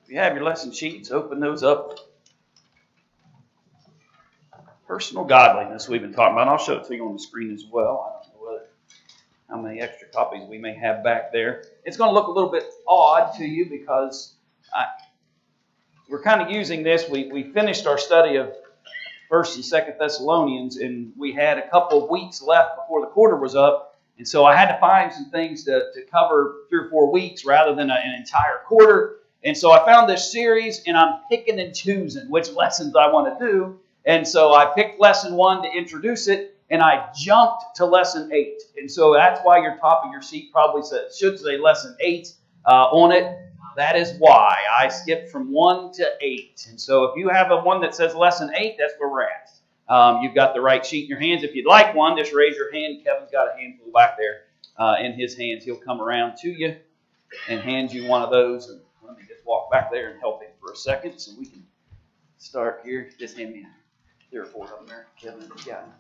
If you have your lesson sheets, open those up. Personal godliness we've been talking about. And I'll show it to you on the screen as well. I don't know how many extra copies we may have back there. It's going to look a little bit odd to you because we're kind of using this. We finished our study of 1st and 2nd Thessalonians, and we had a couple of weeks left before the quarter was up. And so I had to find some things to cover 3 or 4 weeks rather than an entire quarter. And so I found this series, and I'm picking and choosing which lessons I want to do. And so I picked lesson 1 to introduce it, and I jumped to lesson 8. And so that's why your top of your sheet probably should say lesson 8 on it. That is why I skipped from 1 to 8. And so if you have one that says lesson 8, that's where we're at. You've got the right sheet in your hands. If you'd like one, just raise your hand. Kevin's got a handful back there in his hands. He'll come around to you and hand you one of those. And let me just walk back there and help him for a second so we can start here. Just hand me 3 or 4 of them there. Kevin, you got them.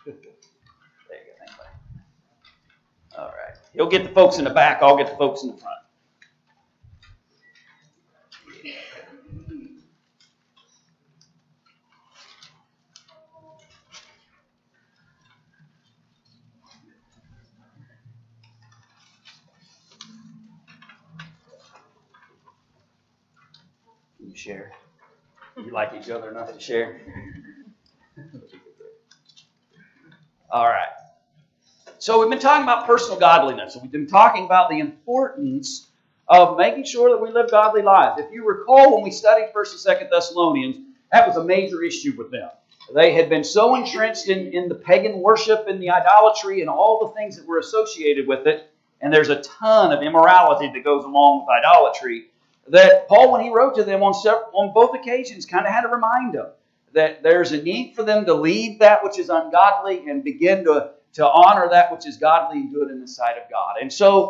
There you go. Thanks, buddy. All right. He'll get the folks in the back. I'll get the folks in the front. Can you share? You like each other enough to share? All right. So we've been talking about personal godliness. We've been talking about the importance of making sure that we live godly lives. If you recall, when we studied 1st and 2nd Thessalonians, that was a major issue with them. They had been so entrenched in the pagan worship and the idolatry and all the things that were associated with it, and there's a ton of immorality that goes along with idolatry, that Paul, when he wrote to them on both occasions, kind of had to remind them that there's a need for them to leave that which is ungodly and begin to honor that which is godly and good in the sight of God. And so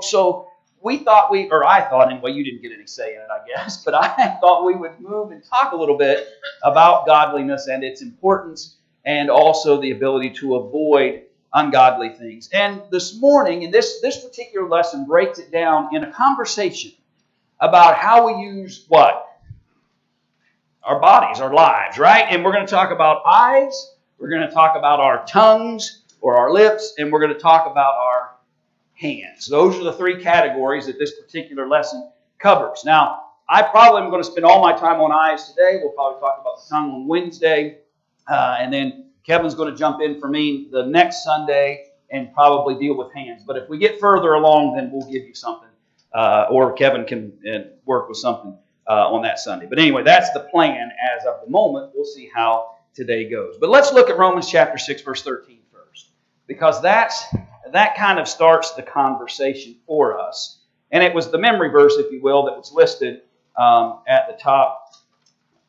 I thought anyway, you didn't get any say in it, I guess, but I thought we would move and talk a little bit about godliness and its importance and also the ability to avoid ungodly things. And this morning, in this particular lesson breaks it down in a conversation about how we use what? Our bodies, our lives, right? And we're going to talk about eyes, we're going to talk about our tongues or our lips, and we're going to talk about our hands. Those are the 3 categories that this particular lesson covers. Now, I probably am going to spend all my time on eyes today. We'll probably talk about the tongue on Wednesday. And then Kevin's going to jump in for me the next Sunday and probably deal with hands. But if we get further along, then we'll give you something. Or Kevin can work with something on that Sunday. But anyway, that's the plan as of the moment. We'll see how today goes. But let's look at Romans chapter 6, verse 13 first. Because that kind of starts the conversation for us. And it was the memory verse, if you will, that was listed at the top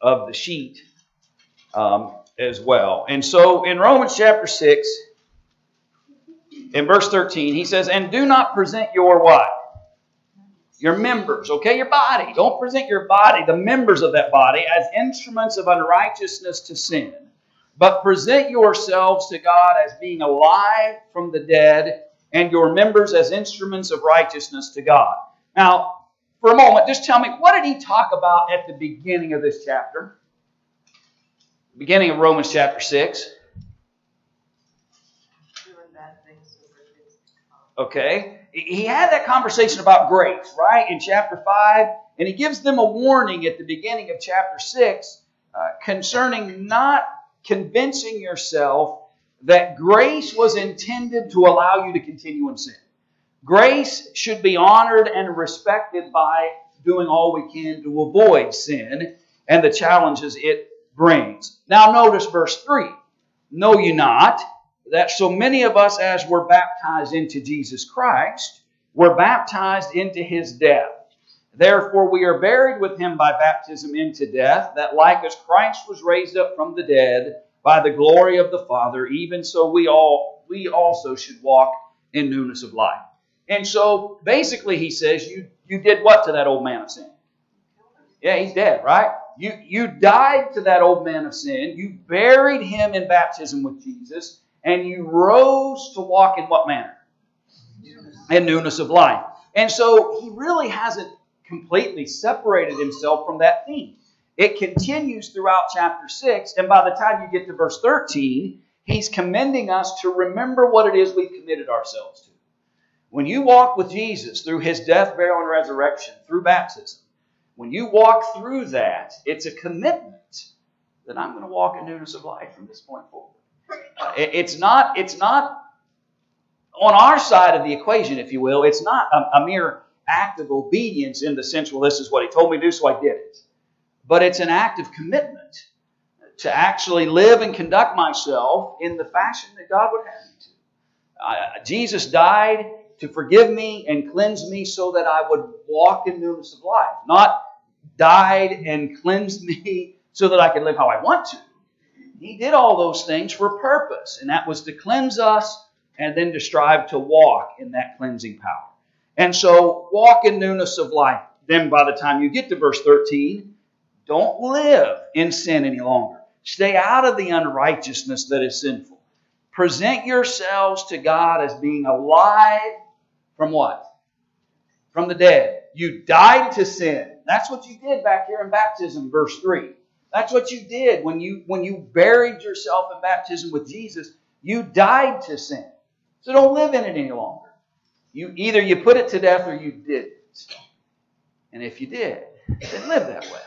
of the sheet as well. And so in Romans chapter 6, in verse 13, he says, "And do not present your" what? Your members, okay? Your body. Don't present your body, the members of that body, as instruments of unrighteousness to sin. But present yourselves to God as being alive from the dead, and your members as instruments of righteousness to God. Now, for a moment, just tell me, what did he talk about at the beginning of this chapter? Beginning of Romans chapter 6. Okay. He had that conversation about grace, right, in chapter 5. And he gives them a warning at the beginning of chapter 6 concerning not convincing yourself that grace was intended to allow you to continue in sin. Grace should be honored and respected by doing all we can to avoid sin and the challenges it brings. Now notice verse 3. "Know ye not that so many of us as were baptized into Jesus Christ were baptized into His death? Therefore we are buried with Him by baptism into death, that like as Christ was raised up from the dead by the glory of the Father, even so we also should walk in newness of life." And so basically he says, you did what to that old man of sin? Yeah, he's dead, right? You died to that old man of sin. You buried him in baptism with Jesus. And you rose to walk in what manner? In newness of life. And so he really hasn't completely separated himself from that theme. It continues throughout chapter 6, and by the time you get to verse 13, he's commending us to remember what it is we've committed ourselves to. When you walk with Jesus through his death, burial, and resurrection, through baptism, when you walk through that, it's a commitment that I'm going to walk in newness of life from this point forward. It's not on our side of the equation, if you will. It's not a mere act of obedience in the sense, well, this is what he told me to do, so I did it. But it's an act of commitment to actually live and conduct myself in the fashion that God would have me to. Jesus died to forgive me and cleanse me so that I would walk in newness of life. Not died and cleansed me so that I could live how I want to. He did all those things for a purpose, and that was to cleanse us and then to strive to walk in that cleansing power. And so, walk in newness of life. Then by the time you get to verse 13, don't live in sin any longer. Stay out of the unrighteousness that is sinful. Present yourselves to God as being alive from what? From the dead. You died to sin. That's what you did back here in baptism, verse 3. That's what you did when you buried yourself in baptism with Jesus. You died to sin. So don't live in it any longer. Either you put it to death or you didn't. And if you did, then live that way.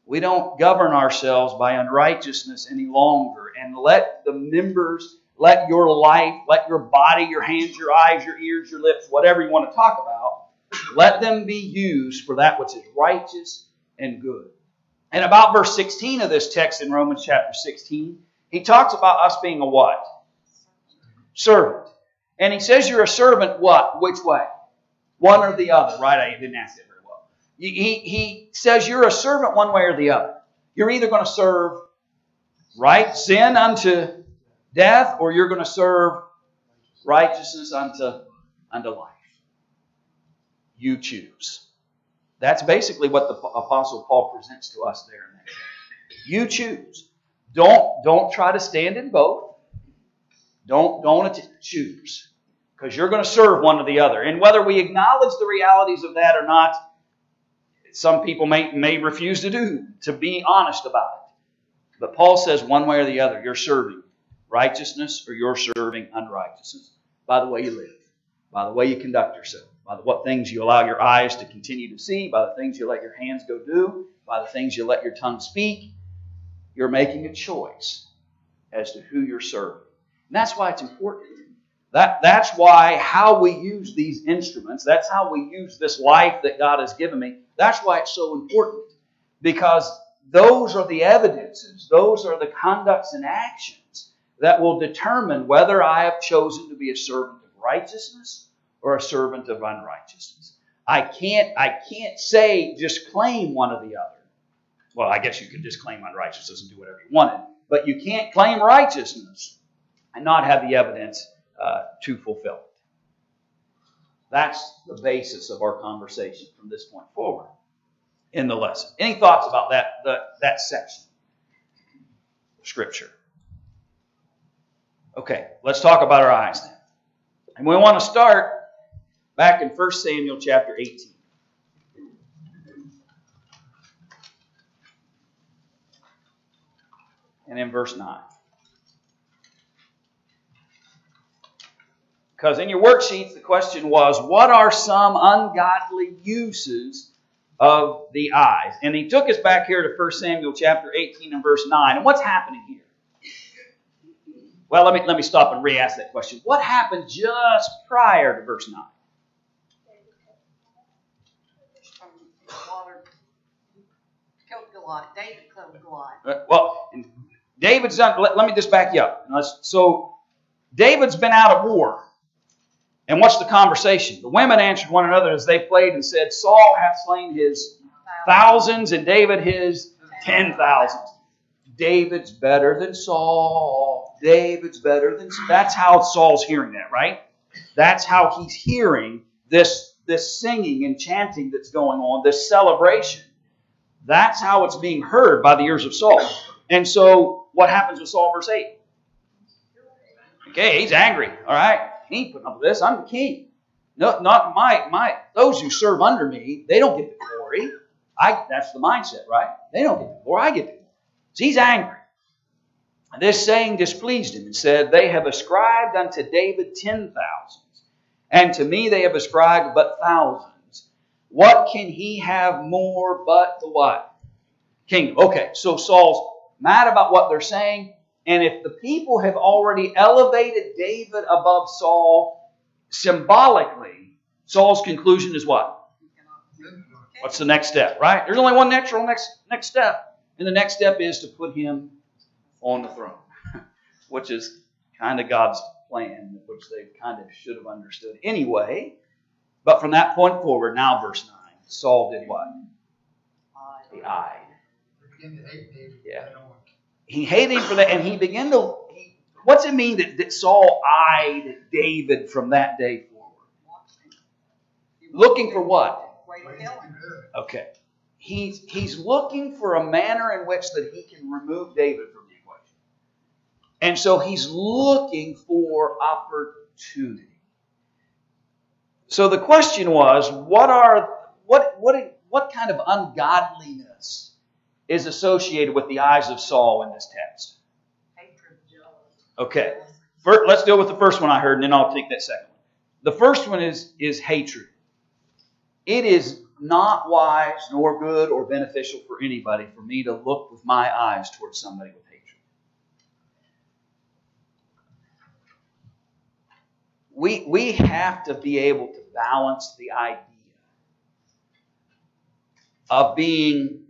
We don't govern ourselves by unrighteousness any longer. And let the members, let your life, let your body, your hands, your eyes, your ears, your lips, whatever you want to talk about, let them be used for that which is righteous and good. And about verse 16 of this text in Romans chapter 16, he talks about us being a what? Servant. And he says you're a servant what? Which way? One or the other, right? I didn't ask it very well. He says you're a servant one way or the other. You're either going to serve right sin unto death, or you're going to serve righteousness unto life. You choose. That's basically what the Apostle Paul presents to us there in that text. You choose. Don't try to stand in both. Don't choose. Because you're going to serve one or the other. And whether we acknowledge the realities of that or not, some people may refuse to be honest about it. But Paul says one way or the other, you're serving righteousness or you're serving unrighteousness. By the way you live, by the way you conduct yourself, by what things you allow your eyes to continue to see, by the things you let your hands go do, by the things you let your tongue speak. You're making a choice as to who you're serving. And that's why it's important. That's why how we use these instruments, that's how we use this life that God has given me, that's why it's so important. Because those are the evidences, those are the conducts and actions that will determine whether I have chosen to be a servant of righteousness or a servant of unrighteousness. I can't say just claim one or the other. Well, I guess you could just claim unrighteousness and do whatever you wanted. But you can't claim righteousness and not have the evidence to fulfill it. That's the basis of our conversation from this point forward in the lesson. Any thoughts about that section of Scripture? Okay, let's talk about our eyes then. And we want to start back in 1 Samuel chapter 18. And in verse 9. Because in your worksheets, the question was, what are some ungodly uses of the eyes? And he took us back here to 1 Samuel chapter 18 and verse 9. And what's happening here? Well, let me stop and re-ask that question. What happened just prior to verse 9? David killed Goliath. Well, David's done. Let me just back you up. So David's been out of war. And what's the conversation? The women answered one another as they played and said, Saul hath slain his thousands and David his 10,000s. David's better than Saul. David's better than Saul. That's how Saul's hearing that, right? That's how he's hearing this singing and chanting that's going on, this celebration. That's how it's being heard by the ears of Saul. And so what happens with Saul, verse 8? Okay, he's angry, all right? He ain't putting up with this. I'm the king. No, not those who serve under me, they don't get the glory. That's the mindset, right? They don't get the glory, I get the glory. So he's angry. And this saying displeased him and said, they have ascribed unto David 10,000, and to me they have ascribed but thousands. What can he have more but the what? Kingdom. Okay, so Saul's mad about what they're saying. And if the people have already elevated David above Saul, symbolically, Saul's conclusion is what? What's the next step, right? There's only one natural next step. And the next step is to put him on the throne, which is kind of God's plan, which they kind of should have understood anyway. But from that point forward, now verse 9, Saul did what? He eyed. He began to hate David. Yeah. He hated him for that, and he began to... What's it mean that Saul eyed David from that day forward? Looking for what? Okay. He's looking for a manner in which that he can remove David from the equation. And so he's looking for opportunity. So the question was, what kind of ungodliness is associated with the eyes of Saul in this text? Hatred, jealousy. Okay. First, let's deal with the first one I heard, and then I'll take that second one. The first one is hatred. It is not wise, nor good, or beneficial for anybody for me to look with my eyes towards somebody with hatred. We have to be able to balance the idea of being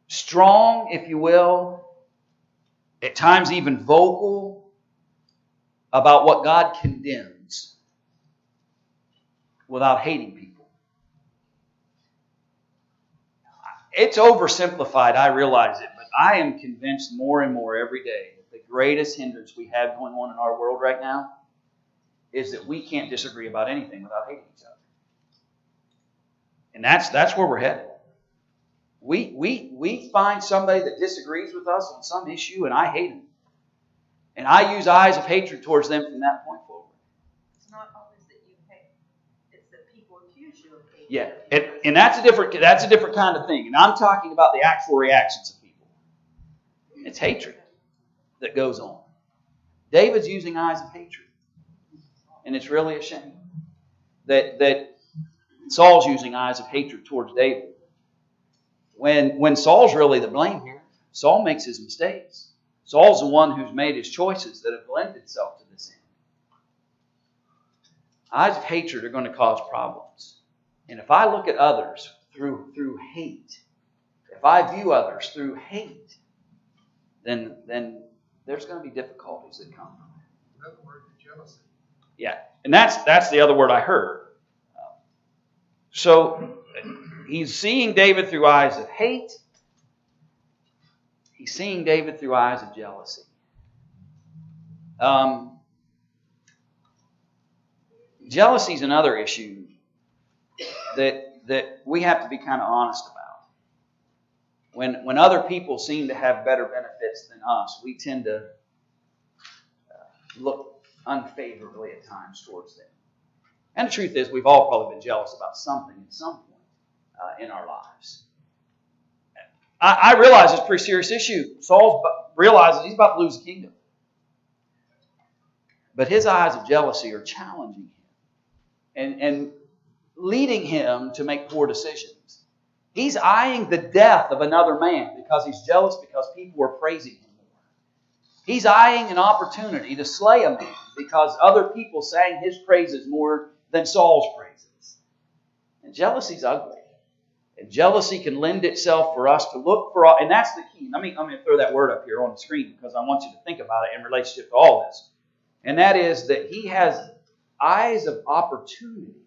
strong, if you will, at times even vocal about what God condemns without hating people. It's oversimplified, I realize it, but I am convinced more and more every day that the greatest hindrance we have going on in our world right now is that we can't disagree about anything without hating each other. And that's where we're headed. We find somebody that disagrees with us on some issue, and I hate them. And I use eyes of hatred towards them from that point forward. It's not always that you hate. It's that people accuse you of hating. Yeah, and that's a different kind of thing. And I'm talking about the actual reactions of people. It's hatred that goes on. David's using eyes of hatred. And it's really a shame that Saul's using eyes of hatred towards David. When Saul's really the blame here, Saul makes his mistakes. Saul's the one who's made his choices that have lent itself to this end. Eyes of hatred are going to cause problems. And if I look at others through hate, if I view others through hate, then there's going to be difficulties that come from it. Another word is jealousy. Yeah, and that's the other word I heard. So he's seeing David through eyes of hate. He's seeing David through eyes of jealousy. Jealousy is another issue that we have to be kind of honest about. When other people seem to have better benefits than us, we tend to look unfavorably at times towards them. And the truth is, we've all probably been jealous about something at some point in our lives. I realize it's a pretty serious issue. Saul realizes he's about to lose the kingdom. But his eyes of jealousy are challenging him and leading him to make poor decisions. He's eyeing the death of another man because he's jealous because people are praising him more. He's eyeing an opportunity to slay a man because other people sang his praises more than Saul's praises. And jealousy's ugly. And jealousy can lend itself for us to look for, and that's the key. I'm going to throw that word up here on the screen because I want you to think about it in relationship to all this. And that is that he has eyes of opportunity.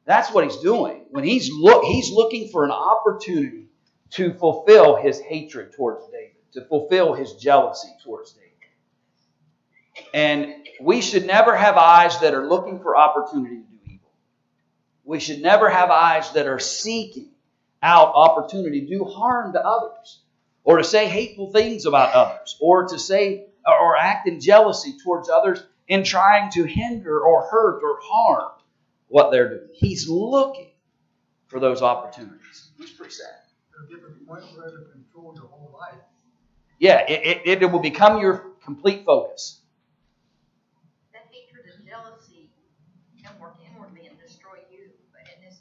That's what he's doing. When he's looking for an opportunity to fulfill his hatred towards David, to fulfill his jealousy towards David. And we should never have eyes that are looking for opportunity to do evil. We should never have eyes that are seeking out opportunity to do harm to others, or to say hateful things about others, or to say or act in jealousy towards others in trying to hinder or hurt or harm what they're doing. He's looking for those opportunities. It's pretty sad. It'll get to the point where it'll control your whole life. Yeah, it will become your complete focus. That hatred and jealousy can work inwardly and destroy you. But in this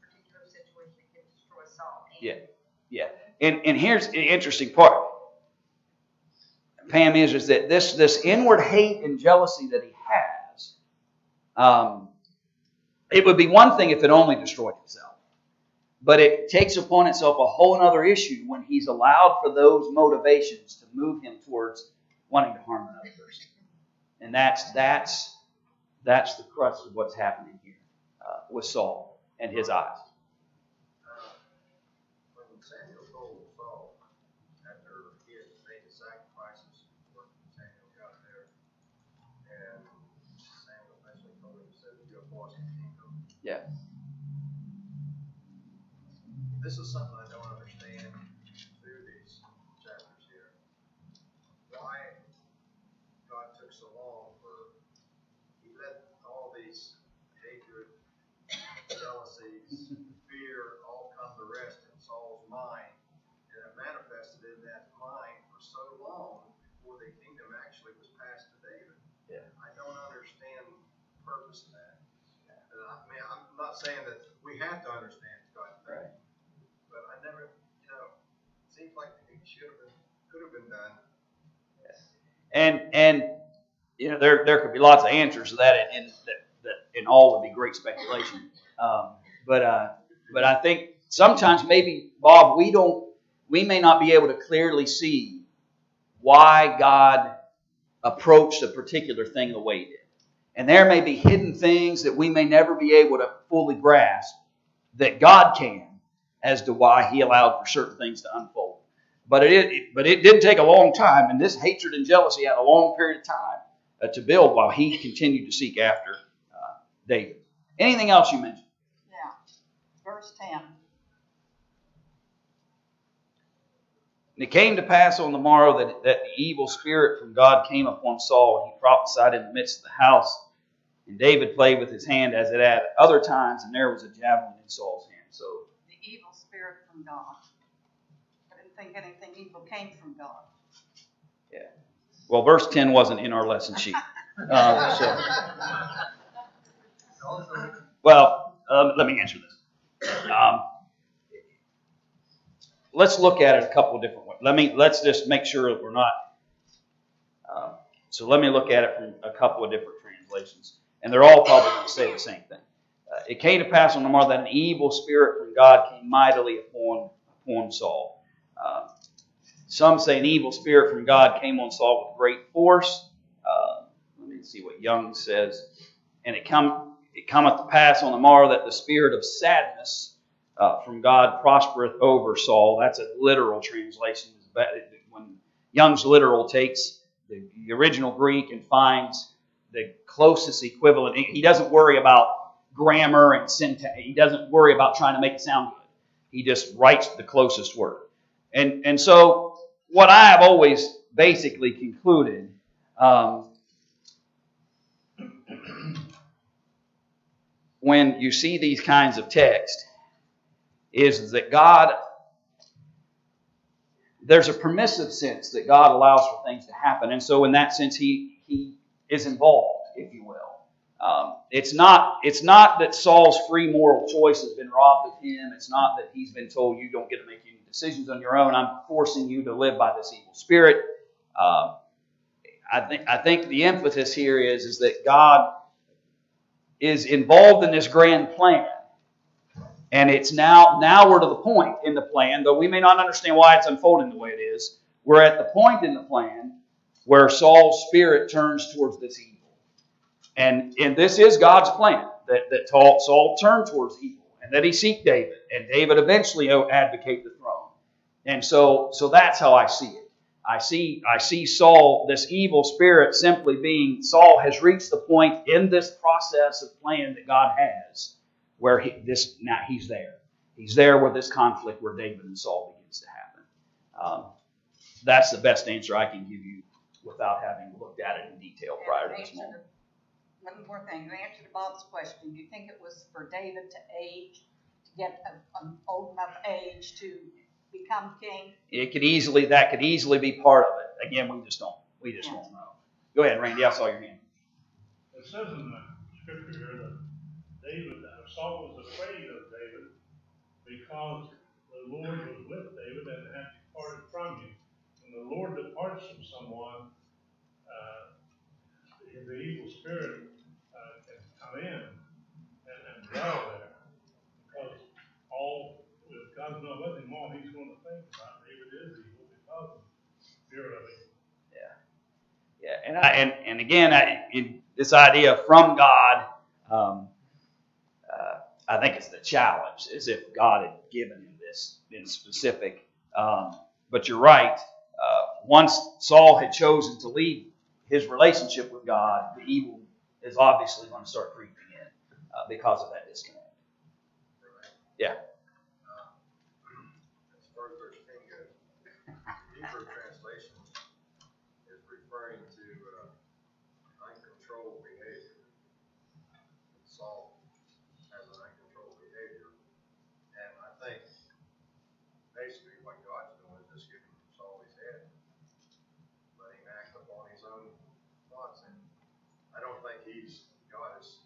particular situation, it can destroy Saul. Yeah. And here's the interesting part, Pam, is that this inward hate and jealousy that he has, it would be one thing if it only destroyed himself. But it takes upon itself a whole other issue when he's allowed for those motivations to move him towards wanting to harm another person. And that's the crux of what's happening here with Saul and his eyes. When Samuel told Saul, after he had made the sacrifices, when Samuel got there, and Samuel eventually told him, he said, "You're a boss in the kingdom." Yeah. This is something I don't understand through these chapters here. Why God took so long He let all these hatred, jealousies, fear all come to rest in Saul's mind, and it manifested in that mind for so long before the kingdom actually was passed to David. Yeah. I don't understand the purpose of that. And I mean, I'm not saying that we have to understand God's plan. Right. But I never, seems like it could have been done. And there could be lots of answers to that, and that in all would be great speculation. But I think sometimes maybe, Bob, we may not be able to clearly see why God approached a particular thing the way He did, and there may be hidden things that we may never be able to fully grasp that God can, as to why He allowed for certain things to unfold. But it did take a long time, and this hatred and jealousy had a long period of time to build while he continued to seek after David. Anything else you mentioned? Yeah. Verse 10. And it came to pass on the morrow that the evil spirit from God came upon Saul, and he prophesied in the midst of the house. And David played with his hand as it had at other times, and there was a javelin in Saul's hand. So the evil spirit from God. I didn't think anything evil came from God. Yeah. Well, verse 10 wasn't in our lesson sheet. Let me answer this. Let's look at it a couple of different ways. Let's just make sure that we're not. So let me look at it from a couple of different translations, and they're all probably going to say the same thing. It came to pass on the morrow that an evil spirit from God came mightily upon Saul. Some say an evil spirit from God came on Saul with great force. Let me see what Young says. And it cometh to pass on the morrow that the spirit of sadness from God prospereth over Saul. That's a literal translation. When Young's literal takes the original Greek and finds the closest equivalent, he doesn't worry about grammar and syntax. He doesn't worry about trying to make it sound good. He just writes the closest word. And so what I have always basically concluded when you see these kinds of text is that God, there's a permissive sense that God allows for things to happen. And so in that sense, He is involved, if you will. It's not that Saul's free moral choice has been robbed of him. It's not that he's been told you don't get to make any decisions on your own. I'm forcing you to live by this evil spirit. I think the emphasis here is that God is involved in this grand plan. And it's now we're to the point in the plan, though we may not understand why it's unfolding the way it is. We're at the point in the plan where Saul's spirit turns towards this evil. And this is God's plan, that Saul turn towards evil, and that he seek David, and David eventually advocate the throne. And so that's how I see it. I see Saul, this evil spirit, simply being, Saul has reached the point in this process of plan that God has, where he's there. He's there where this conflict where David and Saul begins to happen. That's the best answer I can give you without having looked at it in detail prior to this moment. One more thing, you answered Bob's question. Do you think it was for David to get an old enough age to become king? That could easily be part of it. Again, we just don't know. Go ahead, Randy. I saw your hand. It says in the scripture here that Saul was afraid of David because the Lord was with David and had departed from him. When the Lord departs from someone, the evil spirit can come in and dwell there. Because if God's not with him, all he's going to think about David is evil because of fear of him. Yeah, and again, this idea from God, I think it's the challenge, as if God had given him this in specific. But you're right. Once Saul had chosen to leave his relationship with God, the evil is obviously going to start creeping in because of that disconnect. Yeah. As far as verse 10 goes, the Hebrew translation is referring to uncontrolled behavior. Saul has an uncontrolled behavior. And I think basically what God's doing is just giving Saul his head, letting him act upon his own thoughts. And I don't think God is,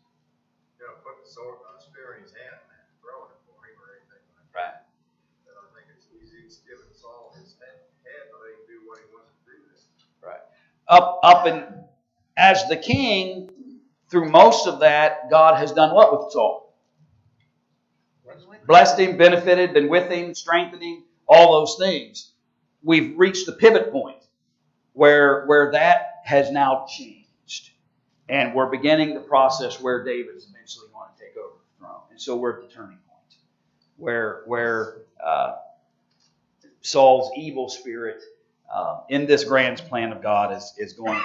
putting a spear in his hand and throwing it for him or anything like that. Right. But I think he's giving Saul his head to let him do what he wants to do. Right. Up and as the king, through most of that, God has done what with Saul? Blessed him, benefited, been with him, strengthened him, all those things. We've reached the pivot point where that has now changed. And we're beginning the process where David is eventually going to take over the throne. And so we're at the turning point where Saul's evil spirit in this grand plan of God is going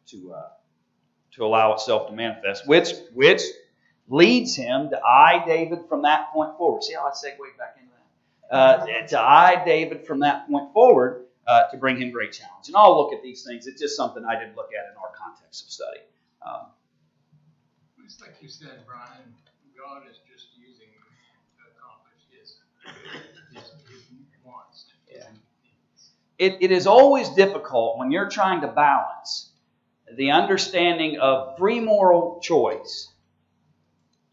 to allow itself to manifest, which leads him to eye David from that point forward. See how I segued back into that? To eye David from that point forward to bring him great challenge. And I'll look at these things. It's just something I didn't look at in our context of study. It's like you said, Brian, God is just using man to accomplish his wants. Yeah. It is always difficult when you're trying to balance the understanding of free moral choice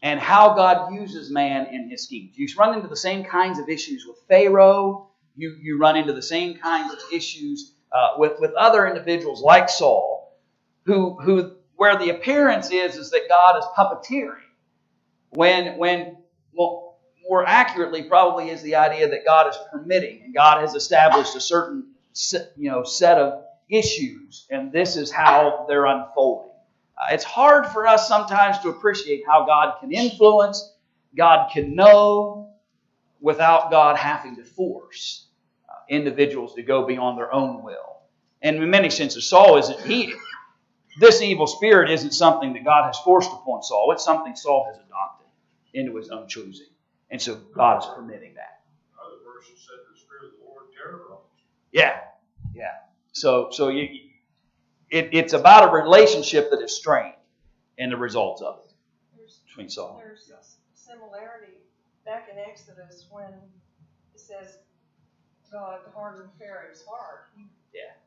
and how God uses man in his schemes. You run into the same kinds of issues with Pharaoh. You run into the same kinds of issues with other individuals like Saul, who where the appearance is that God is puppeteering, when more accurately probably is the idea that God is permitting, and God has established a certain set of issues, and this is how they're unfolding. It's hard for us sometimes to appreciate how God can influence, God can know, without God having to force individuals to go beyond their own will. And in many senses, this evil spirit isn't something that God has forced upon Saul. It's something Saul has adopted into his own choosing. And so God is permitting that. Other verses said the Spirit of the Lord terrorized. Yeah. So it's about a relationship that is strained and the results of it between Saul. There's similarity back in Exodus when it says God hardened Pharaoh's heart. He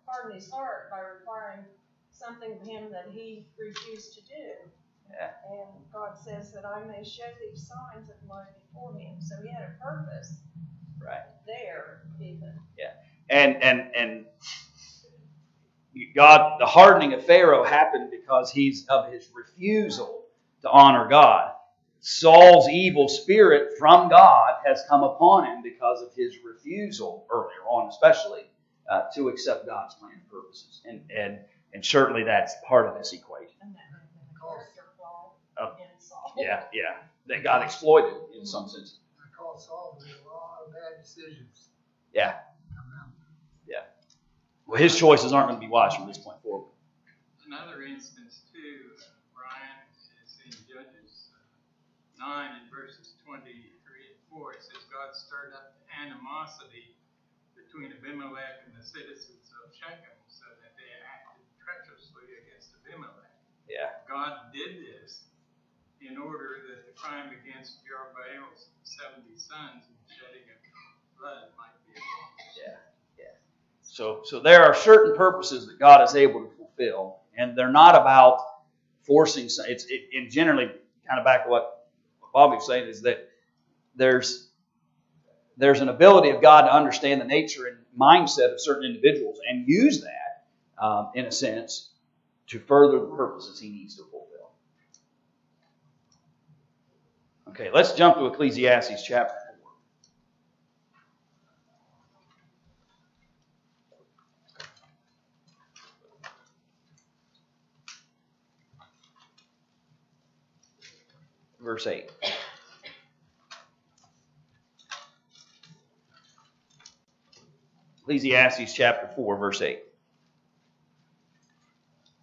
hardened his heart by requiring something of him that he refused to do. Yeah. And God says that I may show these signs of mine before him. So he had a purpose. Right. There even. Yeah. And God, the hardening of Pharaoh happened because of his refusal to honor God. Saul's evil spirit from God has come upon him because of his refusal earlier on, especially to accept God's plan and purposes. And certainly that's part of this equation. And that character flaw in Saul. Yeah. That God exploited in some sense. I call Saul made a lot of bad decisions. Yeah. Well, his choices aren't going to be wise from this point forward. Another instance, too, Brian, is in Judges 9 and verses 23 and 4. It says, God stirred up animosity between Abimelech and the citizens of Shechem so that they acted treacherously against Abimelech. Yeah. God did this in order that the crime against Jerubbaal's 70 sons and shedding of blood might be abolished. Yeah. Yeah. So there are certain purposes that God is able to fulfill, and they're not about forcing. It generally, kind of back to what Bobby was saying, is that there's an ability of God to understand the nature and mindset of certain individuals and use that, in a sense, to further the purposes He needs to fulfill. Okay, let's jump to Ecclesiastes chapter 4. Verse 8. Ecclesiastes chapter 4, verse 8.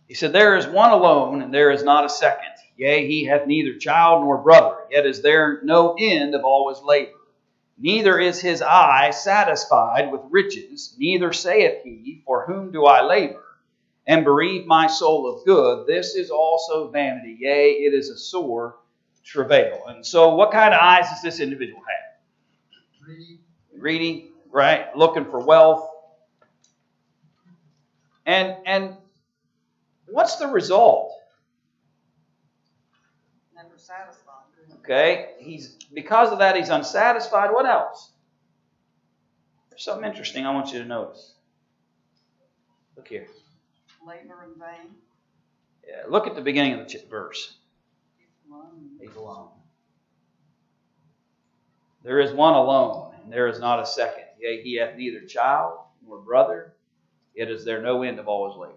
He said, "There is one alone, and there is not a second. Yea, he hath neither child nor brother. Yet is there no end of all his labor. Neither is his eye satisfied with riches. Neither saith he, For whom do I labor, and bereave my soul of good? This is also vanity. Yea, it is a sore travail." And so what kind of eyes does this individual have? Greedy, right? Looking for wealth. And what's the result? Never satisfied. Okay, because of that he's unsatisfied. What else? There's something interesting I want you to notice. Look here. Labor in vain. Yeah, look at the beginning of the verse. He's alone. There is one alone, and there is not a second. Yea, he hath neither child nor brother, yet is there no end of all his labor.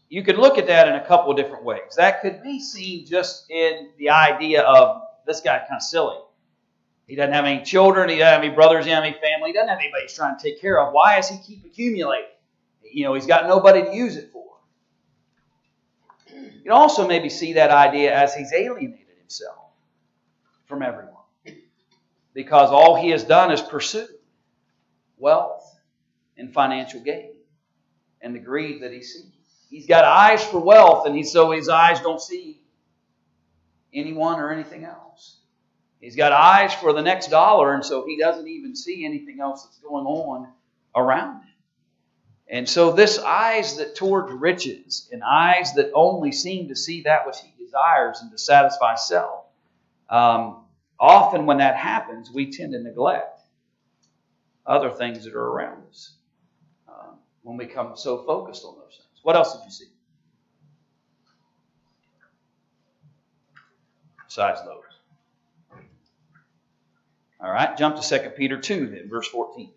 You could look at that in a couple of different ways. That could be seen just in the idea of this guy kind of silly. He doesn't have any children. He doesn't have any brothers. He doesn't have any family. He doesn't have anybody he's trying to take care of. Why does he keep accumulating? He's got nobody to use it for. You can also maybe see that idea as he's alienated himself from everyone, because all he has done is pursue wealth and financial gain and the greed that he sees. He's got eyes for wealth, and so his eyes don't see anyone or anything else. He's got eyes for the next dollar, and so he doesn't even see anything else that's going on around him. And so this eyes that toward riches and eyes that only seem to see that which he desires and to satisfy self, often when that happens, we tend to neglect other things that are around us when we become so focused on those things. What else did you see besides those? All right, jump to 2 Peter 2 then, verse 14.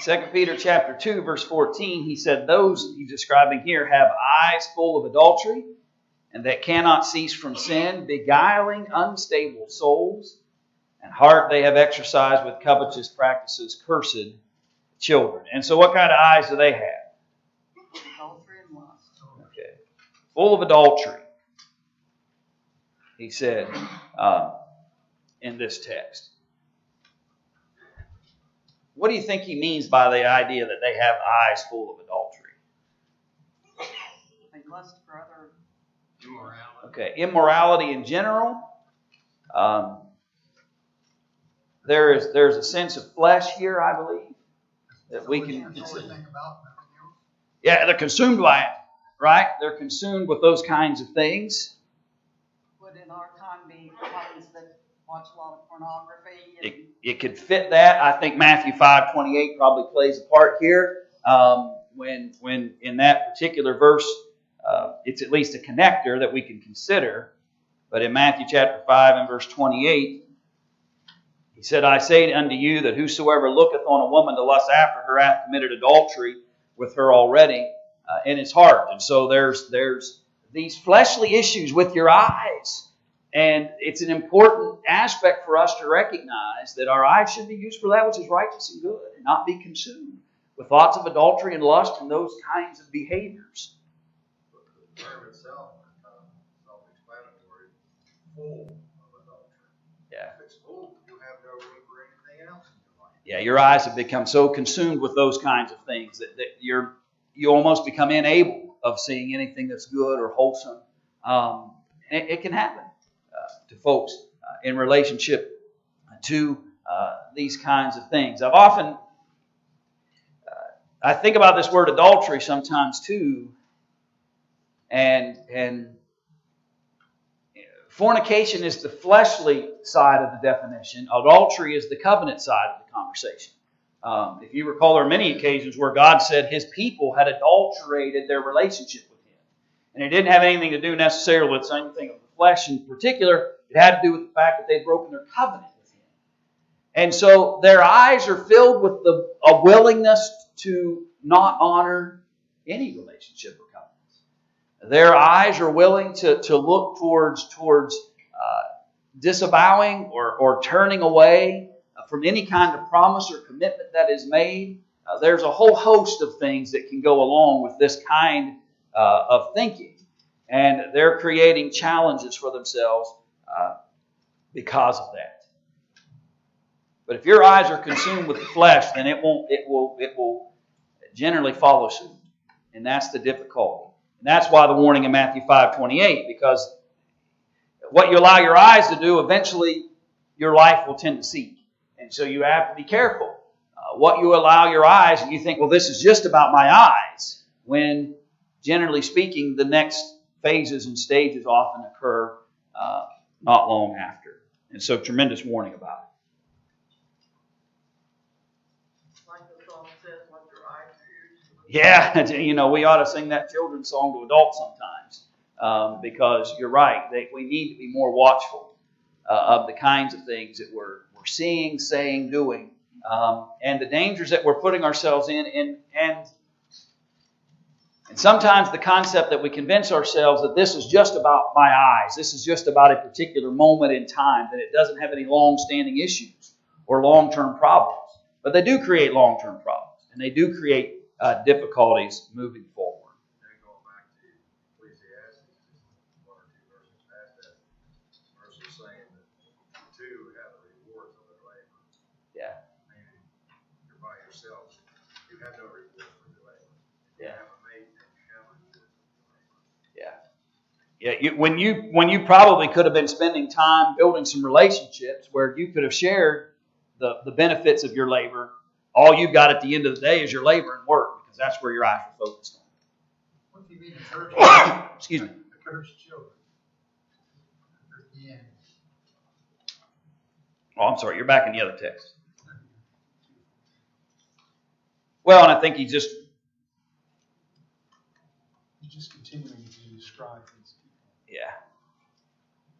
Second Peter chapter 2, verse 14, he said, "Those he's describing here have eyes full of adultery, and that cannot cease from sin, beguiling unstable souls, and heart they have exercised with covetous practices, cursed children." And so what kind of eyes do they have? Adultery and lust. Okay. Full of adultery, he said in this text. What do you think he means by the idea that they have eyes full of adultery? They lust for other Immorality. Okay, immorality in general. There's a sense of flesh here, I believe, that we can consider. Yeah, they're consumed by it, right? They're consumed with those kinds of things. would in our time be ones that watch a lot of pornography. It could fit that. I think Matthew 5:28 probably plays a part here. When in that particular verse, it's at least a connector that we can consider. But in Matthew chapter 5 and verse 28, he said, "I say unto you that whosoever looketh on a woman to lust after her hath committed adultery with her already in his heart." And so there's these fleshly issues with your eyes. And it's an important aspect for us to recognize that our eyes should be used for that which is righteous and good, and not be consumed with thoughts of adultery and lust and those kinds of behaviors. The term itself is kind of self-explanatory. Full of adultery. Yeah. If it's full, you have no room for anything else in your life. Yeah, your eyes have become so consumed with those kinds of things that you almost become unable of seeing anything that's good or wholesome. It can happen to folks in relationship to these kinds of things. I've often, I think about this word adultery sometimes too, and fornication is the fleshly side of the definition. Adultery is the covenant side of the conversation. If you recall, there are many occasions where God said His people had adulterated their relationship with Him. And it didn't have anything to do necessarily with anything of the flesh in particular. It had to do with the fact that they'd broken their covenant with Him. And so their eyes are filled with a willingness to not honor any relationship or covenants. Their eyes are willing to look towards disavowing or turning away from any kind of promise or commitment that is made. There's a whole host of things that can go along with this kind of thinking. And they're creating challenges for themselves because of that. But if your eyes are consumed with the flesh, then it will generally follow suit. And that's the difficulty. And that's why the warning in Matthew 5:28, because what you allow your eyes to do, eventually your life will tend to seek. And so you have to be careful. What you allow your eyes, and you think, well, this is just about my eyes, when generally speaking, the next phases and stages often occur not long after. And so tremendous warning about it. Like the song says, let your eyes Yeah, we ought to sing that children's song to adults sometimes, because you're right. We need to be more watchful of the kinds of things that we're seeing, saying, doing, and the dangers that we're putting ourselves in. And sometimes the concept that we convince ourselves that this is just about my eyes, this is just about a particular moment in time, that it doesn't have any long-standing issues or long-term problems. But they do create long-term problems, and they do create difficulties moving forward. And going back to Ecclesiastes, one or two verses past that, verse is saying that you too have the rewards of their labor. Yeah. Meaning, you're by yourself, you have no reward for your labor. Yeah. You have a mate and you have a reward for your labor. Yeah. When you probably could have been spending time building some relationships where you could have shared the benefits of your labor, all you've got at the end of the day is your labor and work, because that's where your eyes are focused on. What do you mean encourage? Excuse me. Encourage children. Yeah. Oh, I'm sorry. You're back in the other text. Well, and I think he's just continuing to describe these people. Yeah.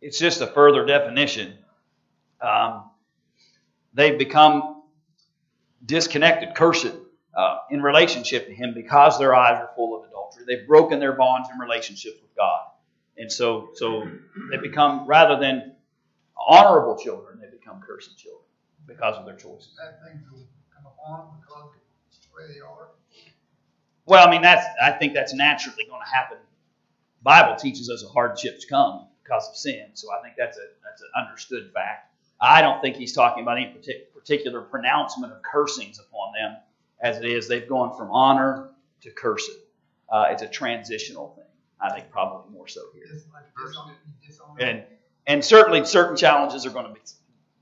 It's just a further definition. They've become disconnected, cursed in relationship to Him because their eyes are full of adultery. They've broken their bonds and relationships with God. And so they become, rather than honorable children, they become cursed children because of their choices. That thing will come upon them because of the way they are. Well, I think that's naturally going to happen. The Bible teaches us that hardships come because of sin, so I think that's an understood fact. I don't think he's talking about any particular pronouncement of cursings upon them, as it is they've gone from honor to cursing. It's a transitional thing. I think probably more so here. It's like dishonor. And certainly certain challenges are going to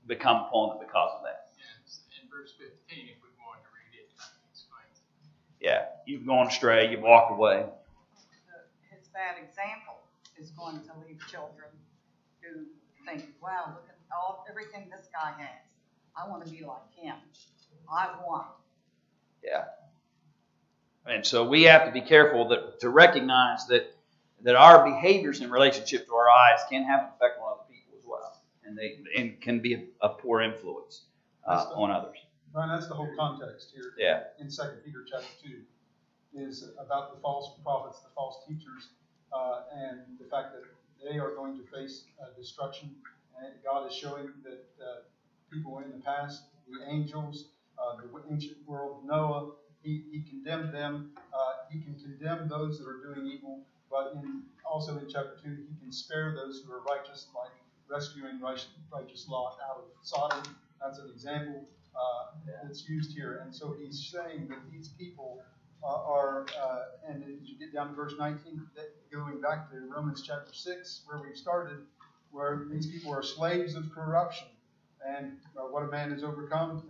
become upon them because of that. In verse 15, if we wanted to read it, explains it. Yeah, you've gone astray, you've walked away. His bad example is going to leave children who think, wow, look at everything this guy has. I want to be like him. I want. Yeah. And so we have to be careful to recognize that our behaviors in relationship to our eyes can have an effect on other people as well. And can be a poor influence on others. Brian, that's the whole context here. Yeah. In 2 Peter chapter 2 is about the false prophets, the false teachers, and the fact that they are going to face destruction. And God is showing that people in the past, the angels, the ancient world, Noah, He condemned them. He can condemn those that are doing evil, but also in chapter 2, he can spare those who are righteous, like rescuing righteous Lot out of Sodom. That's an example that's used here. And so he's saying that these people and as you get down to verse 19, going back to Romans chapter 6, where we started, where these people are slaves of corruption. And what a man has overcome,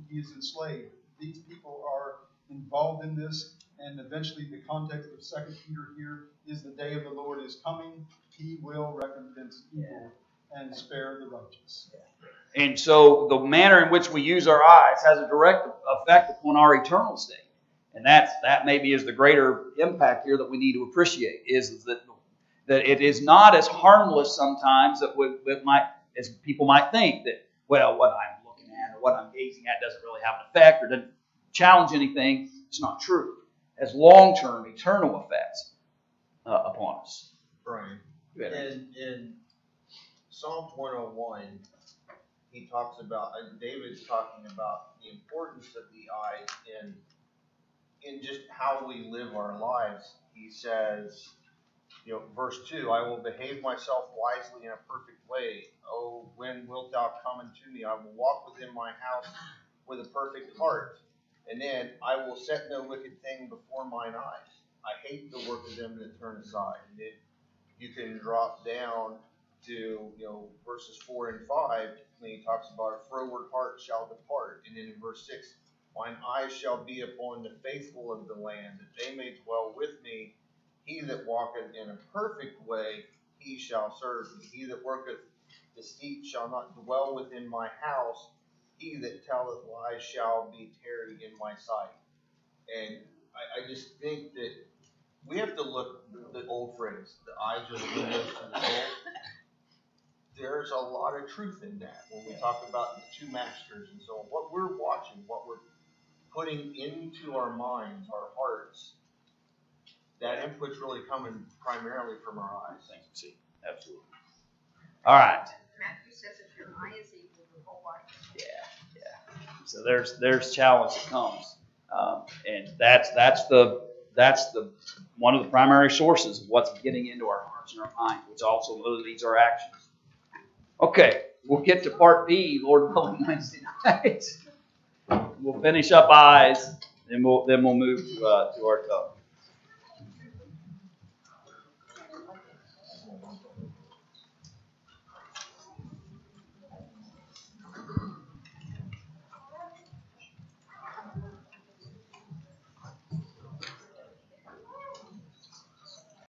he is enslaved. These people are involved in this, and eventually the context of 2 Peter here is the day of the Lord is coming. He will recompense evil and spare the righteous. And so the manner in which we use our eyes has a direct effect upon our eternal state. And that maybe is the greater impact here that we need to appreciate, is that it is not as harmless sometimes as people might think, that, well, what I'm looking at or what I'm gazing at doesn't really have an effect or doesn't challenge anything. It's not true. It has long-term, eternal effects upon us. Brian, in Psalms 101, he talks about, David's talking about the importance of the eyes in just how we live our lives. He says, verse 2, I will behave myself wisely in a perfect way. Oh, when wilt thou come unto me? I will walk within my house with a perfect heart. And then, I will set no wicked thing before mine eyes. I hate the work of them that turn aside. And then you can drop down to, verses 4 and 5, when he talks about a froward heart shall depart. And then in verse 6, mine eyes shall be upon the faithful of the land, that they may dwell with me. He that walketh in a perfect way, he shall serve me. He that worketh deceit shall not dwell within my house. He that telleth lies shall be tarried in my sight. And I just think that we have to look at the old phrase, the eyes are the windows to the soul. There's a lot of truth in that when we talk about the two masters and so on. What we're watching, what we're putting into our minds, our hearts, that input's really coming primarily from our eyes. Things we see. Absolutely. All right. Matthew says if your eye is evil, your whole life is evil. Yeah. So there's challenge that comes, and that's the one of the primary sources of what's getting into our hearts and our minds, which also leads our actions. Okay, we'll get to part B, Lord willing, Wednesday night. We'll finish up eyes, and we'll move to our tongue.